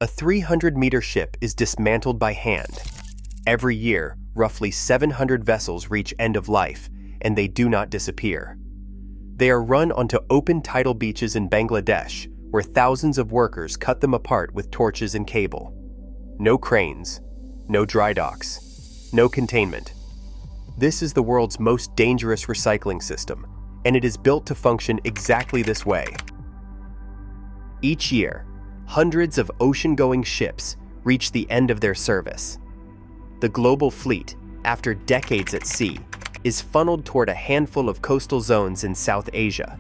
A 300-meter ship is dismantled by hand. Every year, roughly 700 vessels reach end of life, and they do not disappear. They are run onto open tidal beaches in Bangladesh, where thousands of workers cut them apart with torches and cable. No cranes, no dry docks, no containment. This is the world's most dangerous recycling system, and it is built to function exactly this way. Each year, hundreds of ocean-going ships reach the end of their service. The global fleet, after decades at sea, is funneled toward a handful of coastal zones in South Asia.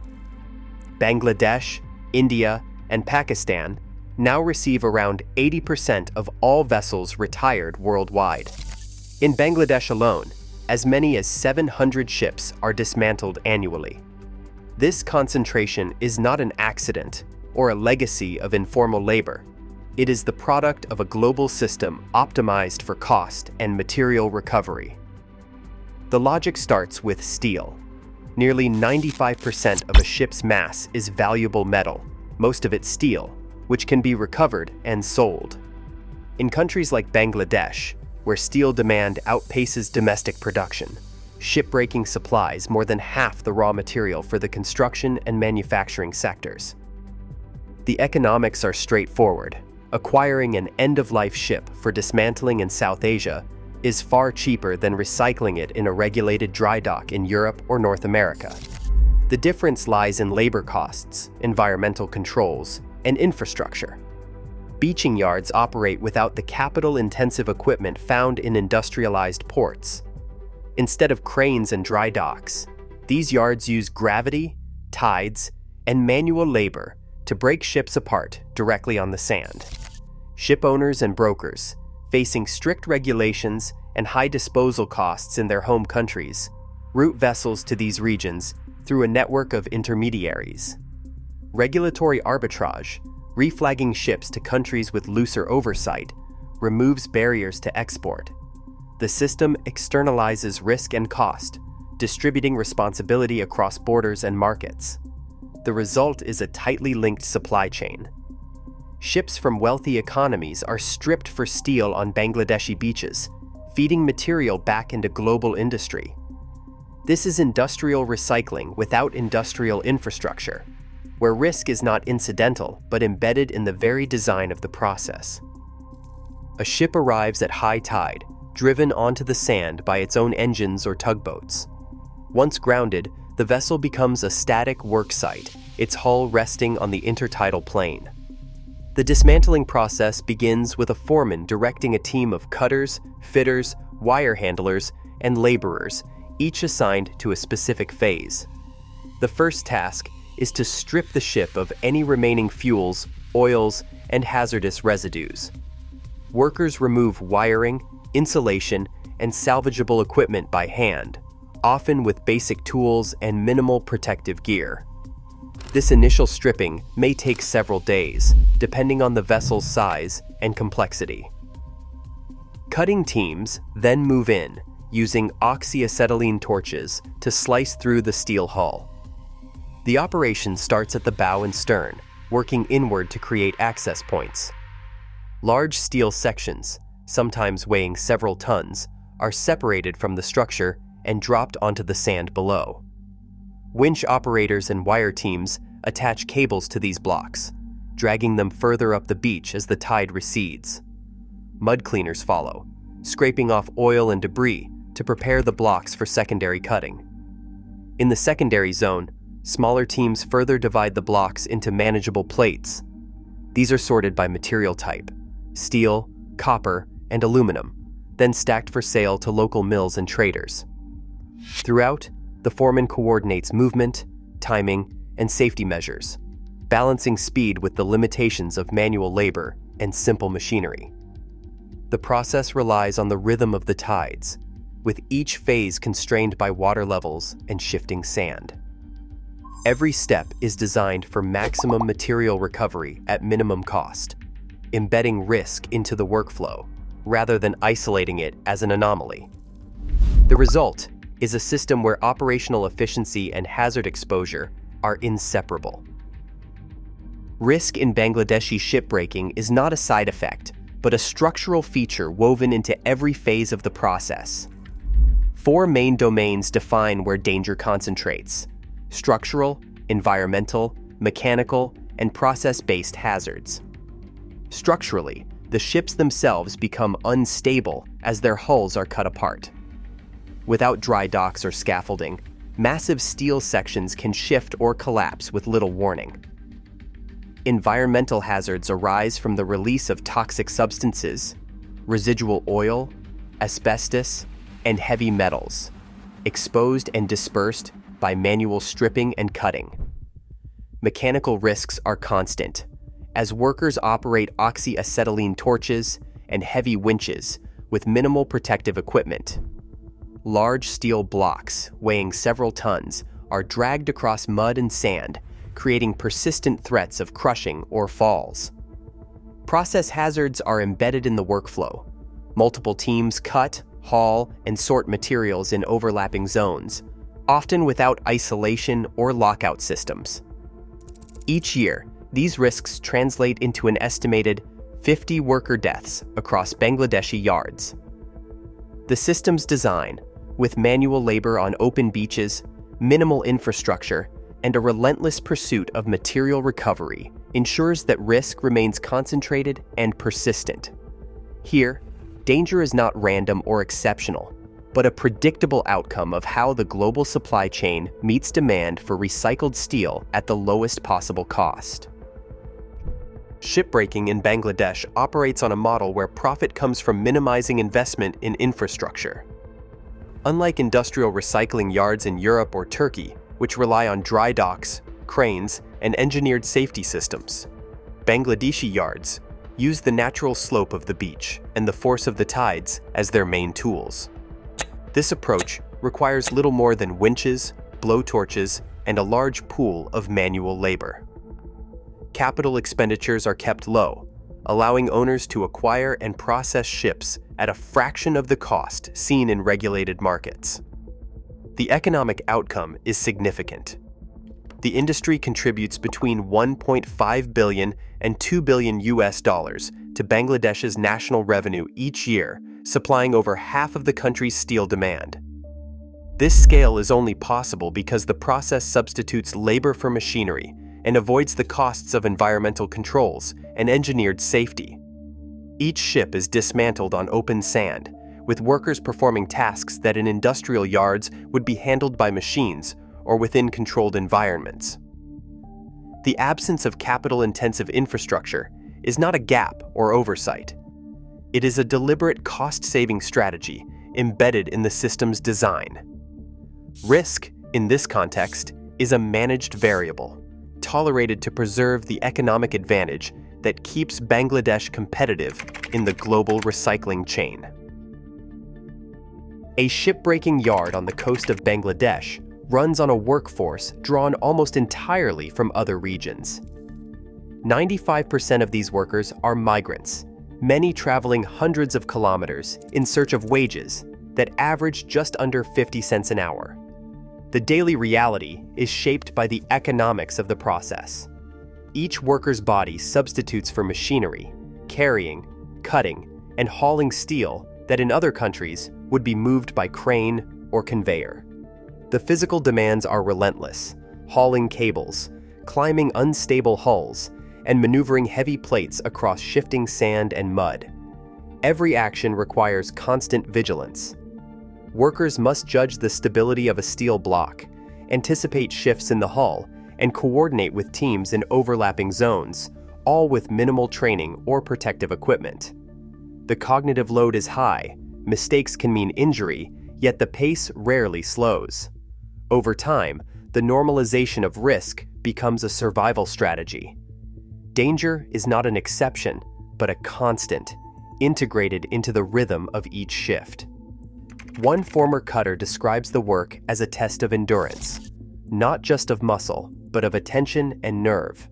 Bangladesh, India, and Pakistan now receive around 80% of all vessels retired worldwide. In Bangladesh alone, as many as 700 ships are dismantled annually. This concentration is not an accident or a legacy of informal labor. It is the product of a global system optimized for cost and material recovery. The logic starts with steel. Nearly 95% of a ship's mass is valuable metal, most of it steel, which can be recovered and sold. In countries like Bangladesh, where steel demand outpaces domestic production, shipbreaking supplies more than half the raw material for the construction and manufacturing sectors. The economics are straightforward. Acquiring an end-of-life ship for dismantling in South Asia is far cheaper than recycling it in a regulated dry dock in Europe or North America. The difference lies in labor costs, environmental controls, and infrastructure. Beaching yards operate without the capital-intensive equipment found in industrialized ports. Instead of cranes and dry docks, these yards use gravity, tides, and manual labor to break ships apart directly on the sand. Ship owners and brokers, facing strict regulations and high disposal costs in their home countries, route vessels to these regions through a network of intermediaries. Regulatory arbitrage, reflagging ships to countries with looser oversight, removes barriers to export. The system externalizes risk and cost, distributing responsibility across borders and markets. The result is a tightly linked supply chain. Ships from wealthy economies are stripped for steel on Bangladeshi beaches, feeding material back into global industry. This is industrial recycling without industrial infrastructure, where risk is not incidental but embedded in the very design of the process. A ship arrives at high tide, driven onto the sand by its own engines or tugboats. Once grounded, the vessel becomes a static work site, its hull resting on the intertidal plane. The dismantling process begins with a foreman directing a team of cutters, fitters, wire handlers, and laborers, each assigned to a specific phase. The first task is to strip the ship of any remaining fuels, oils, and hazardous residues. Workers remove wiring, insulation, and salvageable equipment by hand, often with basic tools and minimal protective gear. This initial stripping may take several days, depending on the vessel's size and complexity. Cutting teams then move in, using oxyacetylene torches to slice through the steel hull. The operation starts at the bow and stern, working inward to create access points. Large steel sections, sometimes weighing several tons, are separated from the structure and dropped onto the sand below. Winch operators and wire teams attach cables to these blocks, dragging them further up the beach as the tide recedes. Mud cleaners follow, scraping off oil and debris to prepare the blocks for secondary cutting. In the secondary zone, smaller teams further divide the blocks into manageable plates. These are sorted by material type: steel, copper, and aluminum, then stacked for sale to local mills and traders. Throughout, the foreman coordinates movement, timing, and safety measures, balancing speed with the limitations of manual labor and simple machinery. The process relies on the rhythm of the tides, with each phase constrained by water levels and shifting sand. Every step is designed for maximum material recovery at minimum cost, embedding risk into the workflow rather than isolating it as an anomaly. The result is a system where operational efficiency and hazard exposure are inseparable. Risk in Bangladeshi shipbreaking is not a side effect, but a structural feature woven into every phase of the process. 4 main domains define where danger concentrates: structural, environmental, mechanical, and process-based hazards. Structurally, the ships themselves become unstable as their hulls are cut apart. Without dry docks or scaffolding, massive steel sections can shift or collapse with little warning. Environmental hazards arise from the release of toxic substances, residual oil, asbestos, and heavy metals, exposed and dispersed by manual stripping and cutting. Mechanical risks are constant, as workers operate oxyacetylene torches and heavy winches with minimal protective equipment. Large steel blocks, weighing several tons, are dragged across mud and sand, creating persistent threats of crushing or falls. Process hazards are embedded in the workflow. Multiple teams cut, haul, and sort materials in overlapping zones, often without isolation or lockout systems. Each year, these risks translate into an estimated 50 worker deaths across Bangladeshi yards. The system's design, with manual labor on open beaches, minimal infrastructure, and a relentless pursuit of material recovery, ensures that risk remains concentrated and persistent. Here, danger is not random or exceptional, but a predictable outcome of how the global supply chain meets demand for recycled steel at the lowest possible cost. Shipbreaking in Bangladesh operates on a model where profit comes from minimizing investment in infrastructure. Unlike industrial recycling yards in Europe or Turkey, which rely on dry docks, cranes, and engineered safety systems, Bangladeshi yards use the natural slope of the beach and the force of the tides as their main tools. This approach requires little more than winches, blowtorches, and a large pool of manual labor. Capital expenditures are kept low, allowing owners to acquire and process ships at a fraction of the cost seen in regulated markets. The economic outcome is significant. The industry contributes between 1.5 billion and 2 billion US dollars to Bangladesh's national revenue each year, supplying over half of the country's steel demand. This scale is only possible because the process substitutes labor for machinery and avoids the costs of environmental controls and engineered safety. Each ship is dismantled on open sand, with workers performing tasks that in industrial yards would be handled by machines or within controlled environments. The absence of capital-intensive infrastructure is not a gap or oversight. It is a deliberate cost-saving strategy embedded in the system's design. Risk, in this context, is a managed variable, tolerated to preserve the economic advantage that keeps Bangladesh competitive in the global recycling chain. A shipbreaking yard on the coast of Bangladesh runs on a workforce drawn almost entirely from other regions. 95% of these workers are migrants, many traveling hundreds of kilometers in search of wages that average just under 50 cents an hour. The daily reality is shaped by the economics of the process. Each worker's body substitutes for machinery, carrying, cutting, and hauling steel that in other countries would be moved by crane or conveyor. The physical demands are relentless, hauling cables, climbing unstable hulls, and maneuvering heavy plates across shifting sand and mud. Every action requires constant vigilance. Workers must judge the stability of a steel block, anticipate shifts in the hull, and coordinate with teams in overlapping zones, all with minimal training or protective equipment. The cognitive load is high, mistakes can mean injury, yet the pace rarely slows. Over time, the normalization of risk becomes a survival strategy. Danger is not an exception, but a constant, integrated into the rhythm of each shift. One former cutter describes the work as a test of endurance, not just of muscle, but of attention and nerve.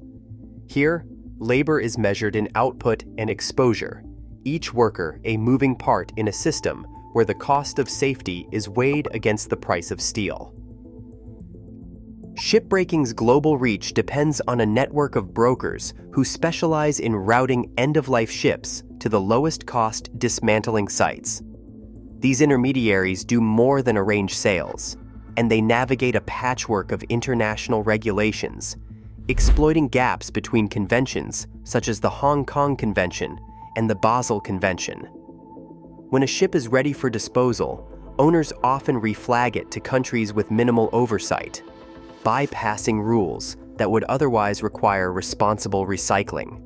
Here, labor is measured in output and exposure, each worker a moving part in a system where the cost of safety is weighed against the price of steel. Shipbreaking's global reach depends on a network of brokers who specialize in routing end-of-life ships to the lowest-cost dismantling sites. These intermediaries do more than arrange sales, and they navigate a patchwork of international regulations, exploiting gaps between conventions such as the Hong Kong Convention and the Basel Convention. When a ship is ready for disposal, owners often reflag it to countries with minimal oversight, bypassing rules that would otherwise require responsible recycling.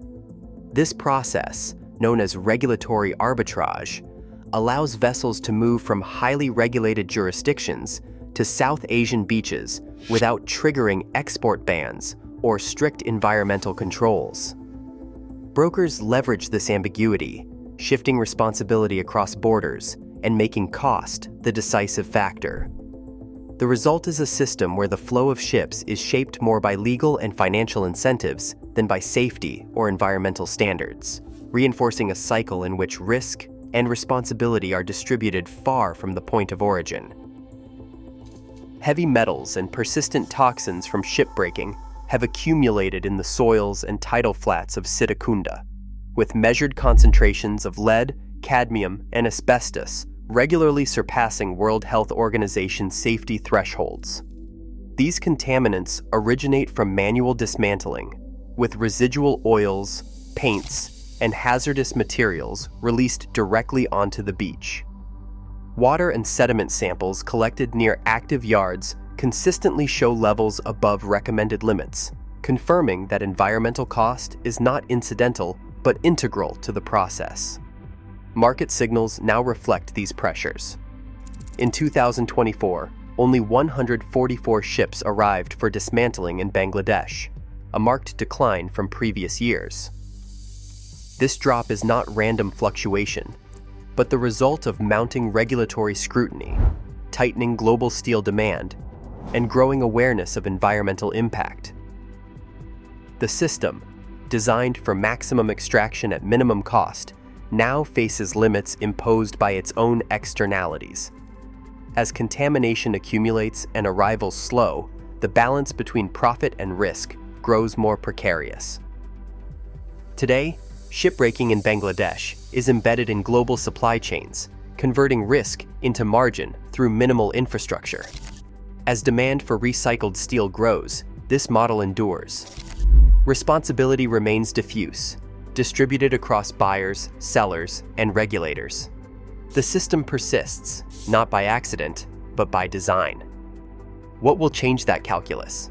This process, known as regulatory arbitrage, allows vessels to move from highly regulated jurisdictions to South Asian beaches without triggering export bans or strict environmental controls. Brokers leverage this ambiguity, shifting responsibility across borders and making cost the decisive factor. The result is a system where the flow of ships is shaped more by legal and financial incentives than by safety or environmental standards, reinforcing a cycle in which risk and responsibility are distributed far from the point of origin. Heavy metals and persistent toxins from shipbreaking have accumulated in the soils and tidal flats of Sitakunda, with measured concentrations of lead, cadmium, and asbestos regularly surpassing World Health Organization safety thresholds. These contaminants originate from manual dismantling, with residual oils, paints, and hazardous materials released directly onto the beach. Water and sediment samples collected near active yards consistently show levels above recommended limits, confirming that environmental cost is not incidental but integral to the process. Market signals now reflect these pressures. In 2024, only 144 ships arrived for dismantling in Bangladesh, a marked decline from previous years. This drop is not random fluctuation, but the result of mounting regulatory scrutiny, tightening global steel demand, and growing awareness of environmental impact. The system, designed for maximum extraction at minimum cost, now faces limits imposed by its own externalities. As contamination accumulates and arrivals slow, the balance between profit and risk grows more precarious. Today, shipbreaking in Bangladesh is embedded in global supply chains, converting risk into margin through minimal infrastructure. As demand for recycled steel grows, this model endures. Responsibility remains diffuse, distributed across buyers, sellers, and regulators. The system persists, not by accident, but by design. What will change that calculus?